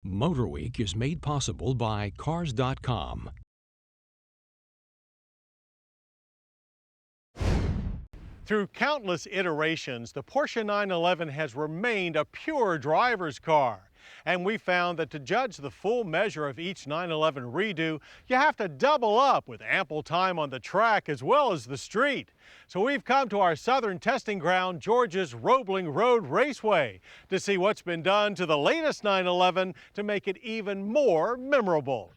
MotorWeek is made possible by Cars.com. Through countless iterations, the Porsche 911 has remained a pure driver's car. And we found that to judge the full measure of each 911 redo, you have to double up with ample time on the track as well as the street. So we've come to our southern testing ground, Georgia's Roebling Road Raceway, to see what's been done to the latest 911 to make it even more memorable.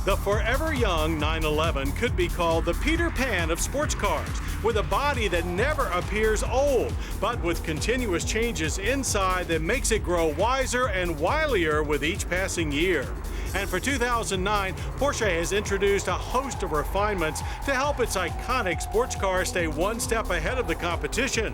The forever young 911 could be called the Peter Pan of sports cars, with a body that never appears old, but with continuous changes inside that makes it grow wiser and wilier with each passing year. And for 2009, Porsche has introduced a host of refinements to help its iconic sports car stay one step ahead of the competition.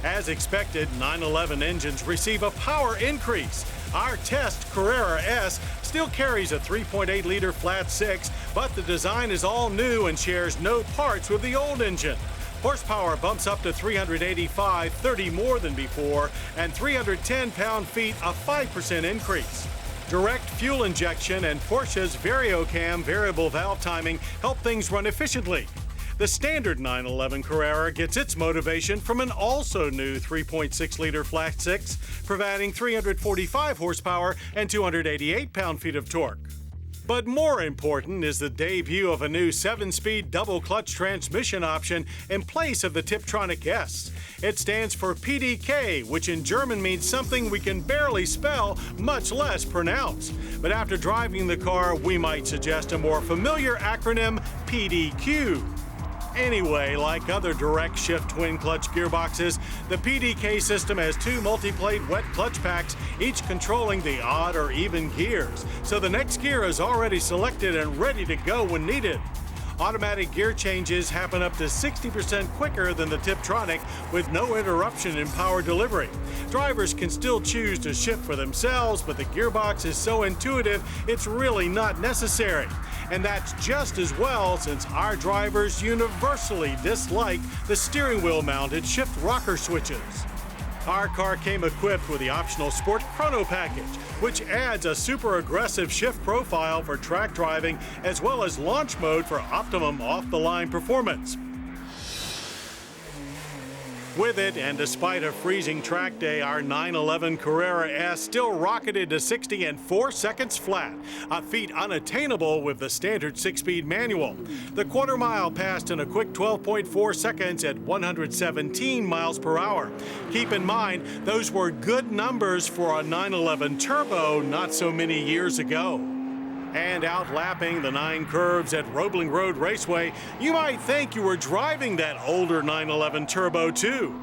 As expected, 911 engines receive a power increase. Our test Carrera S still carries a 3.8-liter flat six, but the design is all new and shares no parts with the old engine. Horsepower bumps up to 385, 30 more than before, and 310 pound-feet, a 5% increase. Direct fuel injection and Porsche's VarioCam variable valve timing help things run efficiently. The standard 911 Carrera gets its motivation from an also new 3.6-liter flat six, providing 345 horsepower and 288 pound-feet of torque. But more important is the debut of a new 7-speed double-clutch transmission option in place of the Tiptronic S. It stands for PDK, which in German means something we can barely spell, much less pronounce. But after driving the car, we might suggest a more familiar acronym, PDQ. Anyway, like other direct shift twin clutch gearboxes, the PDK system has two multi-plate wet clutch packs, each controlling the odd or even gears. So the next gear is already selected and ready to go when needed. Automatic gear changes happen up to 60% quicker than the Tiptronic with no interruption in power delivery. Drivers can still choose to shift for themselves, but the gearbox is so intuitive it's really not necessary. And that's just as well, since our drivers universally dislike the steering wheel mounted shift rocker switches. Our car came equipped with the optional Sport Chrono package, which adds a super aggressive shift profile for track driving as well as launch mode for optimum off-the-line performance. With it, and despite a freezing track day, our 911 Carrera S still rocketed to 60 in 4 seconds flat, a feat unattainable with the standard 6-speed manual. The quarter mile passed in a quick 12.4 seconds at 117 miles per hour. Keep in mind, those were good numbers for a 911 Turbo not so many years ago. And outlapping the 9 curves at Roebling Road Raceway, you might think you were driving that older 911 Turbo too.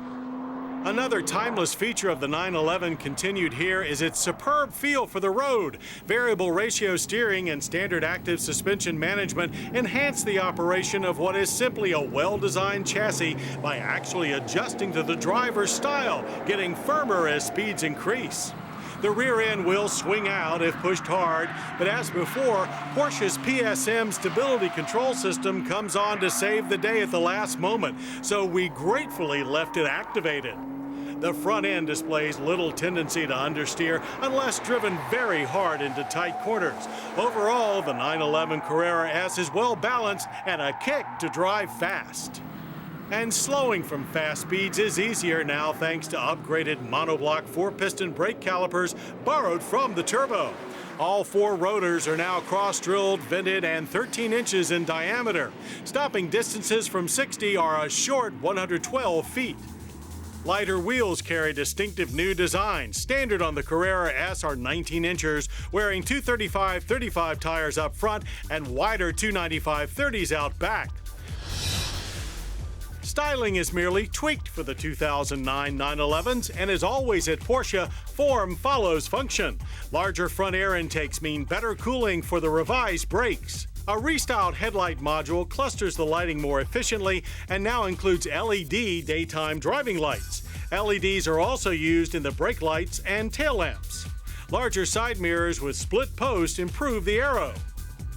Another timeless feature of the 911 continued here is its superb feel for the road. Variable ratio steering and standard active suspension management enhance the operation of what is simply a well-designed chassis by actually adjusting to the driver's style, getting firmer as speeds increase. The rear end will swing out if pushed hard, but as before, Porsche's PSM stability control system comes on to save the day at the last moment, so we gratefully left it activated. The front end displays little tendency to understeer unless driven very hard into tight corners. Overall, the 911 Carrera S is well balanced and a kick to drive fast. And slowing from fast speeds is easier now thanks to upgraded monoblock 4-piston brake calipers borrowed from the Turbo. All 4 rotors are now cross-drilled, vented, and 13 inches in diameter. Stopping distances from 60 are a short 112 feet. Lighter wheels carry distinctive new designs. Standard on the Carrera S are 19 inches, wearing 235/35 tires up front and wider 295/30s out back. Styling is merely tweaked for the 2009 911s, and as always at Porsche, form follows function. Larger front air intakes mean better cooling for the revised brakes. A restyled headlight module clusters the lighting more efficiently and now includes LED daytime driving lights. LEDs are also used in the brake lights and tail lamps. Larger side mirrors with split posts improve the aero.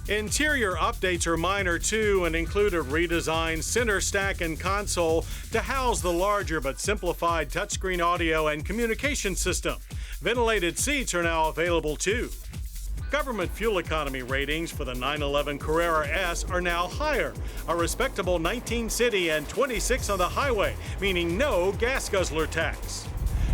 Interior updates are minor too and include a redesigned center stack and console to house the larger but simplified touchscreen audio and communication system. Ventilated seats are now available too. Government fuel economy ratings for the 911 Carrera S are now higher, a respectable 19 city and 26 on the highway, meaning no gas guzzler tax.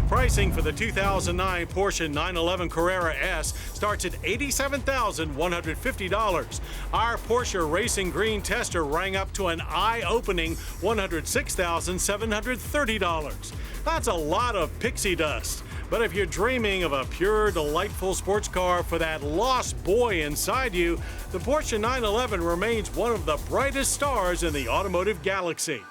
Pricing for the 2009 Porsche 911 Carrera S starts at $87,150. Our Porsche Racing Green Tester rang up to an eye-opening $106,730. That's a lot of pixie dust. But if you're dreaming of a pure, delightful sports car for that lost boy inside you, the Porsche 911 remains one of the brightest stars in the automotive galaxy.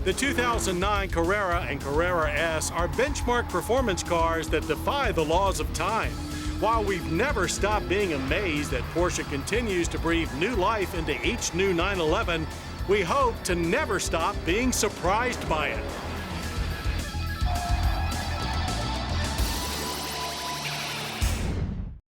The 2009 Carrera and Carrera S are benchmark performance cars that defy the laws of time. While we've never stopped being amazed that Porsche continues to breathe new life into each new 911, we hope to never stop being surprised by it.